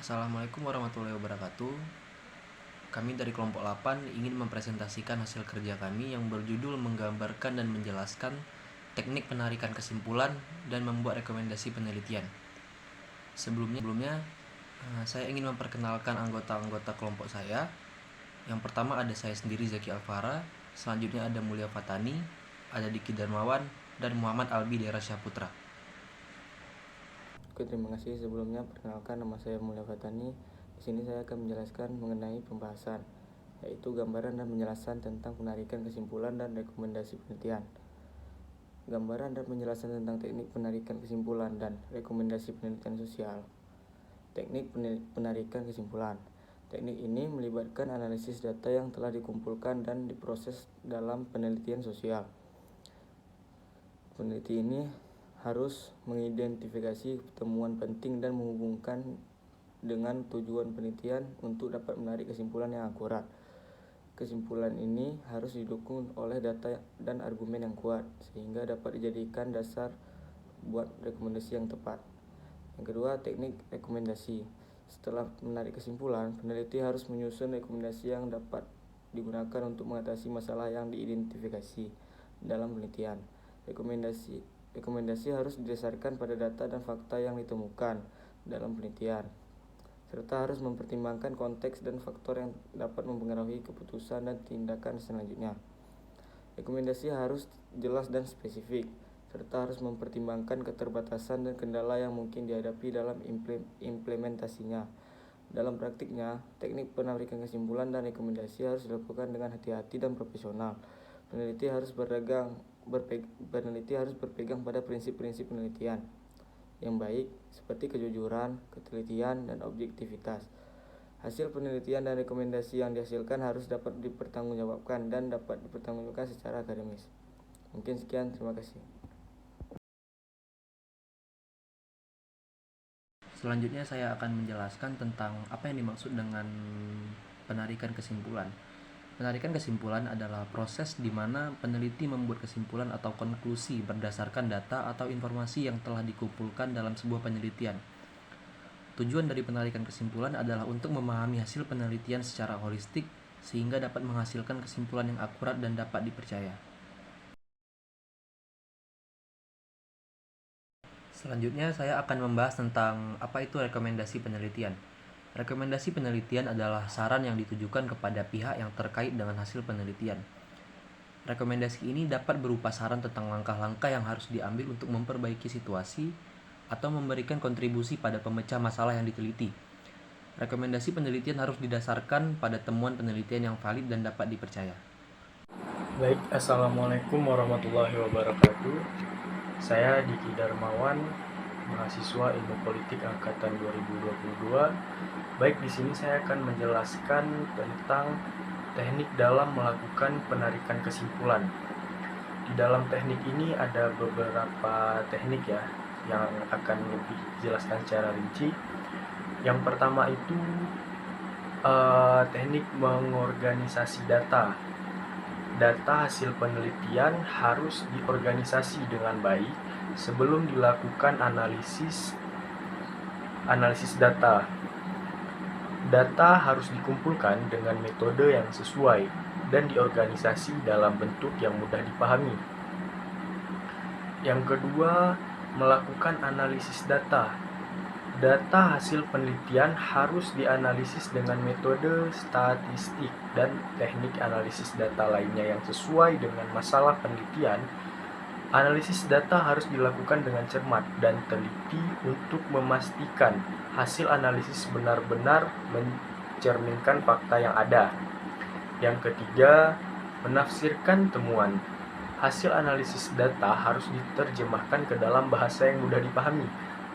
Assalamualaikum warahmatullahi wabarakatuh. Kami dari kelompok 8 ingin mempresentasikan hasil kerja kami yang berjudul menggambarkan dan menjelaskan teknik penarikan kesimpulan dan membuat rekomendasi penelitian. Sebelumnya, saya ingin memperkenalkan anggota-anggota kelompok saya. Yang pertama ada saya sendiri, Zaki Alfara. Selanjutnya ada Mulia Fatani, ada Diki Darmawan, dan Muhammad Albi Daerah Syaputra. Oke, terima kasih. Sebelumnya, perkenalkan, nama saya Mulia Fatani. Di sini saya akan menjelaskan mengenai pembahasan, yaitu gambaran dan penjelasan tentang penarikan kesimpulan dan rekomendasi penelitian. Gambaran dan penjelasan tentang teknik penarikan kesimpulan dan rekomendasi penelitian sosial. Teknik penarikan kesimpulan. Teknik ini melibatkan analisis data yang telah dikumpulkan dan diproses dalam penelitian sosial. Peneliti ini harus mengidentifikasi temuan penting dan menghubungkan dengan tujuan penelitian untuk dapat menarik kesimpulan yang akurat. Kesimpulan ini harus didukung oleh data dan argumen yang kuat, sehingga dapat dijadikan dasar buat rekomendasi yang tepat. Yang kedua, teknik rekomendasi. Setelah menarik kesimpulan, peneliti harus menyusun rekomendasi yang dapat digunakan untuk mengatasi masalah yang diidentifikasi dalam penelitian. Rekomendasi harus didasarkan pada data dan fakta yang ditemukan dalam penelitian, serta harus mempertimbangkan konteks dan faktor yang dapat mempengaruhi keputusan dan tindakan selanjutnya. Rekomendasi harus jelas dan spesifik, serta harus mempertimbangkan keterbatasan dan kendala yang mungkin dihadapi dalam implementasinya. Dalam praktiknya, teknik penarikan kesimpulan dan rekomendasi harus dilakukan dengan hati-hati dan profesional. Peneliti harus berpegang pada prinsip-prinsip penelitian yang baik, seperti kejujuran, ketelitian, dan objektivitas. Hasil penelitian dan rekomendasi yang dihasilkan harus dapat dipertanggungjawabkan dan dapat dipertanggungjawabkan secara akademis. Mungkin sekian, terima kasih. Selanjutnya saya akan menjelaskan tentang apa yang dimaksud dengan penarikan kesimpulan. Penarikan kesimpulan adalah proses di mana peneliti membuat kesimpulan atau konklusi berdasarkan data atau informasi yang telah dikumpulkan dalam sebuah penelitian. Tujuan dari penarikan kesimpulan adalah untuk memahami hasil penelitian secara holistik sehingga dapat menghasilkan kesimpulan yang akurat dan dapat dipercaya. Selanjutnya saya akan membahas tentang apa itu rekomendasi penelitian. Rekomendasi penelitian adalah saran yang ditujukan kepada pihak yang terkait dengan hasil penelitian. Rekomendasi ini dapat berupa saran tentang langkah-langkah yang harus diambil untuk memperbaiki situasi atau memberikan kontribusi pada pemecah masalah yang diteliti. Rekomendasi penelitian harus didasarkan pada temuan penelitian yang valid dan dapat dipercaya. Baik, Assalamualaikum warahmatullahi wabarakatuh. Saya Diki Darmawan, mahasiswa Ilmu Politik angkatan 2022. Baik, di sini saya akan menjelaskan tentang teknik dalam melakukan penarikan kesimpulan. Di dalam teknik ini ada beberapa teknik ya yang akan lebih dijelaskan secara rinci. Yang pertama itu teknik mengorganisasi data. Data hasil penelitian harus diorganisasi dengan baik sebelum dilakukan analisis data. Data harus dikumpulkan dengan metode yang sesuai dan diorganisasi dalam bentuk yang mudah dipahami. Yang kedua, melakukan analisis data. Data hasil penelitian harus dianalisis dengan metode statistik dan teknik analisis data lainnya yang sesuai dengan masalah penelitian. Analisis data harus dilakukan dengan cermat dan teliti untuk memastikan hasil analisis benar-benar mencerminkan fakta yang ada. Yang ketiga, menafsirkan temuan. Hasil analisis data harus diterjemahkan ke dalam bahasa yang mudah dipahami.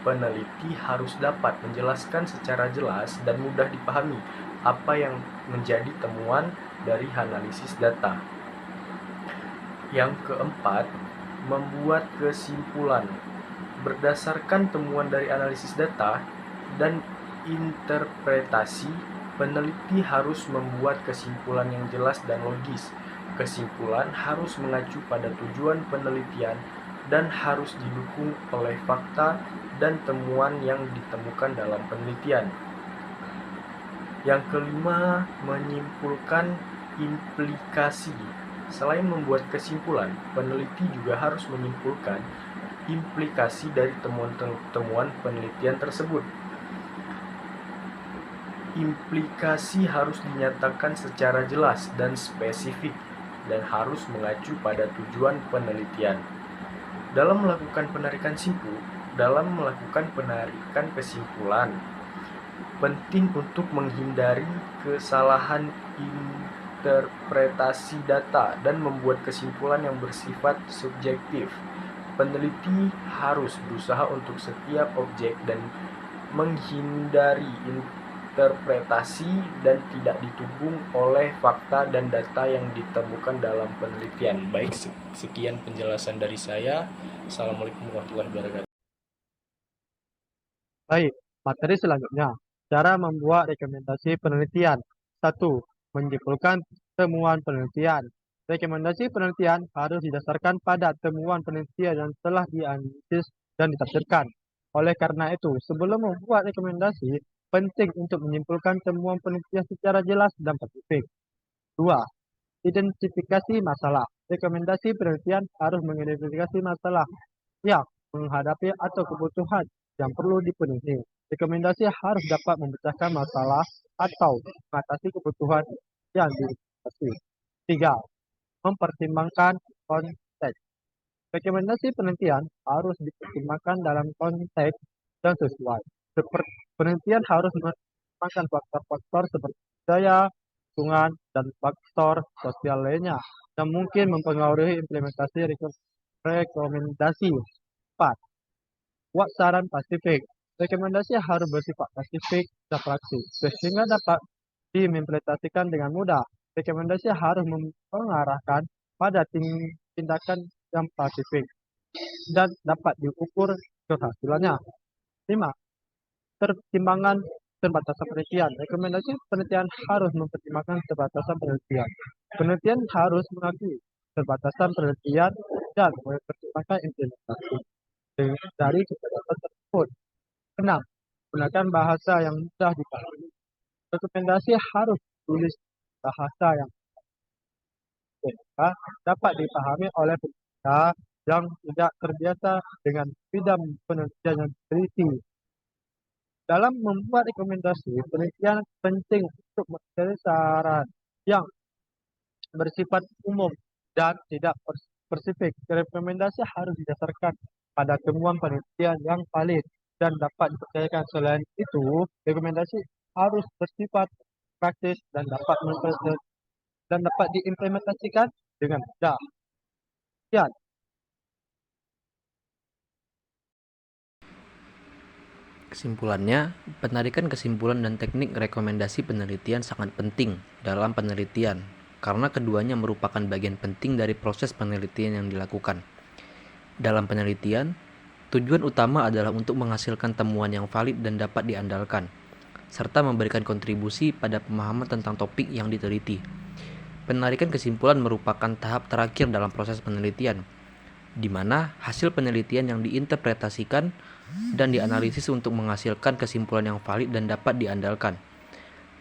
Peneliti harus dapat menjelaskan secara jelas dan mudah dipahami apa yang menjadi temuan dari analisis data. Yang keempat, membuat kesimpulan. Berdasarkan temuan dari analisis data dan interpretasi, peneliti harus membuat kesimpulan yang jelas dan logis. Kesimpulan harus mengacu pada tujuan penelitian dan harus didukung oleh fakta dan temuan yang ditemukan dalam penelitian. Yang kelima, menyimpulkan implikasi. Selain membuat kesimpulan, peneliti juga harus menyimpulkan implikasi dari temuan-temuan penelitian tersebut. Implikasi harus dinyatakan secara jelas dan spesifik dan harus mengacu pada tujuan penelitian. Dalam melakukan penarikan kesimpulan, penting untuk menghindari kesalahan interpretasi data dan membuat kesimpulan yang bersifat subjektif. Peneliti harus berusaha untuk setiap objek dan menghindari interpretasi dan tidak dituding oleh fakta dan data yang ditemukan dalam penelitian. Baik, sekian penjelasan dari saya. Assalamualaikum warahmatullahi wabarakatuh. Baik, materi selanjutnya. Cara membuat rekomendasi penelitian. 1. Menyimpulkan temuan penelitian. Rekomendasi penelitian harus didasarkan pada temuan penelitian yang telah dianalisis dan ditafsirkan. Oleh karena itu, sebelum membuat rekomendasi, penting untuk menyimpulkan temuan penelitian secara jelas dan spesifik. 2. Identifikasi masalah. Rekomendasi penelitian harus mengidentifikasi masalah yang menghadapi atau kebutuhan yang perlu dipenuhi. Rekomendasi harus dapat memecahkan masalah atau mengatasi kebutuhan yang diidentifikasi. 3. Mempertimbangkan konteks. Rekomendasi penelitian harus dipertimbangkan dalam konteks yang sesuai. Penelitian harus mempertimbangkan faktor-faktor seperti budaya, lingkungan, dan faktor sosial lainnya yang mungkin mempengaruhi implementasi rekomendasi. 4. Buat saran spesifik. Rekomendasi harus bersifat spesifik dan praktis, sehingga dapat diimplementasikan dengan mudah. Rekomendasi harus mengarahkan pada tindakan yang spesifik dan dapat diukur keberhasilannya. 5. Pertimbangan terbatasan penelitian. Rekomendasi penelitian harus mempertimbangkan terbatasan penelitian. Penelitian harus mengakui terbatasan penelitian dan mempertimbangkan implementasi dari keterbatasan tersebut. 6. Gunakan bahasa yang mudah dipahami. Rekomendasi harus tulis bahasa yang dapat dipahami oleh peserta yang tidak terbiasa dengan bidang penelitian yang teliti. Dalam membuat rekomendasi penelitian penting untuk mencari saran yang bersifat umum dan tidak spesifik. Rekomendasi harus didasarkan pada temuan penelitian yang valid dan dapat dipercayakan. Selain itu, rekomendasi harus bersifat praktis dan dapat diimplementasikan dengan mudah. Sekian. Kesimpulannya, penarikan kesimpulan dan teknik rekomendasi penelitian sangat penting dalam penelitian karena keduanya merupakan bagian penting dari proses penelitian yang dilakukan. Dalam penelitian, tujuan utama adalah untuk menghasilkan temuan yang valid dan dapat diandalkan, serta memberikan kontribusi pada pemahaman tentang topik yang diteliti. Penarikan kesimpulan merupakan tahap terakhir dalam proses penelitian, di mana hasil penelitian yang diinterpretasikan dan dianalisis untuk menghasilkan kesimpulan yang valid dan dapat diandalkan.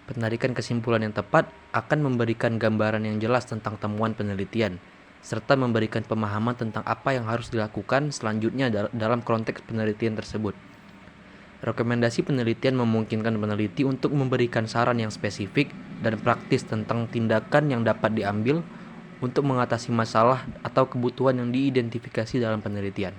Penarikan kesimpulan yang tepat akan memberikan gambaran yang jelas tentang temuan penelitian, serta memberikan pemahaman tentang apa yang harus dilakukan selanjutnya dalam konteks penelitian tersebut. Rekomendasi penelitian memungkinkan peneliti untuk memberikan saran yang spesifik dan praktis tentang tindakan yang dapat diambil untuk mengatasi masalah atau kebutuhan yang diidentifikasi dalam penelitian.